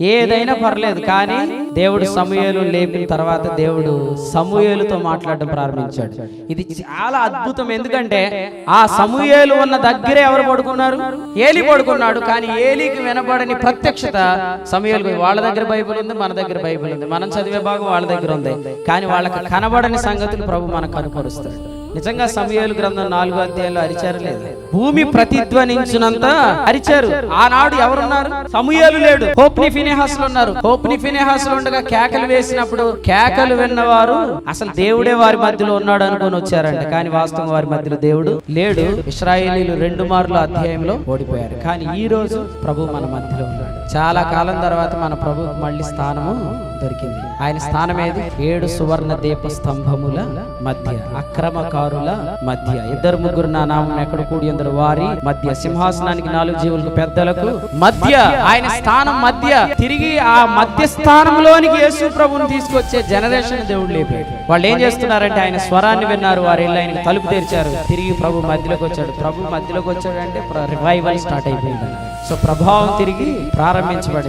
ఏదైనా పర్లేదు. కానీ దేవుడు సమూయేలు లేపిన తర్వాత దేవుడు సమూయేలుతో మాట్లాడడం ప్రారంభించాడు. ఇది చాలా అద్భుతం. ఎందుకంటే ఆ సమూయేలు ఉన్న దగ్గరే ఎవరు పడుకున్నారు? ఏలి పడుకున్నాడు. కానీ ఏలికి వినబడని ప్రత్యక్షత సమూయేలు. వాళ్ళ దగ్గర బైబిల్ ఉంది, మన దగ్గర బైబిల్ ఉంది, మనం చదివే భాగం వాళ్ళ దగ్గర ఉంది. కానీ వాళ్ళకి కనబడని సంగతులు ప్రభు మనకు కనుపరుస్తాడు. నిజంగా సమూయేలు గ్రంథం 4వ అధ్యాయంలో అరిచారు లేదు, భూమి ప్రతిధ్వనించినంత అరిచారు. ఆనాడు ఎవరున్నారు? సమూయేలు లేడు, హోప్ని ఫినెహాసులు ఉన్నారు. హోప్ని ఫినెహాసులు ఉండగా కేకలు వేసినప్పుడు కేకలు విన్నవారు అసలు దేవుడే వారి మధ్యలో ఉన్నాడు అనుకుని వచ్చారంట. కానీ వాస్తవం వారి మధ్యలో దేవుడు లేడు. ఇశ్రాయేలీలు 2 మార్లు అధ్యాయంలో ఓడిపోయారు. కానీ ఈ రోజు ప్రభు మన మధ్యలో ఉన్నాడు. చాలా కాలం తర్వాత మన ప్రభు మళ్ళీ స్థానము దొరికింది. ఆయన స్థానం ఏది? 7 సువర్ణ దీప స్తంభముల మధ్య, అక్రమకారుల మధ్య, 2-3 నా నామం ఎక్కడ కూడి అందరు వారి మధ్య, సింహాసనానికి 4 జీవులకు పెద్దలకు మధ్య ఆయన స్థానం మధ్య. తిరిగి ఆ మధ్య స్థానంలోనికి యేసు ప్రభువుని తీసుకొచ్చే జనరేషన్ దేవుడు లేపాడు. వాళ్ళు ఏం చేస్తున్నారంటే ఆయన స్వరాన్ని విన్నారు, వారు వెళ్ళి ఆయనకి తలుపు తెరిచారు. తిరిగి ప్రభు మధ్యలోకి వచ్చాడు. ప్రభు మధ్యలోకి వచ్చాడు అంటే రివైవల్ స్టార్ట్ అయిపోయింది. సో ప్రభావం తిరిగి ప్రారంభించబడింది.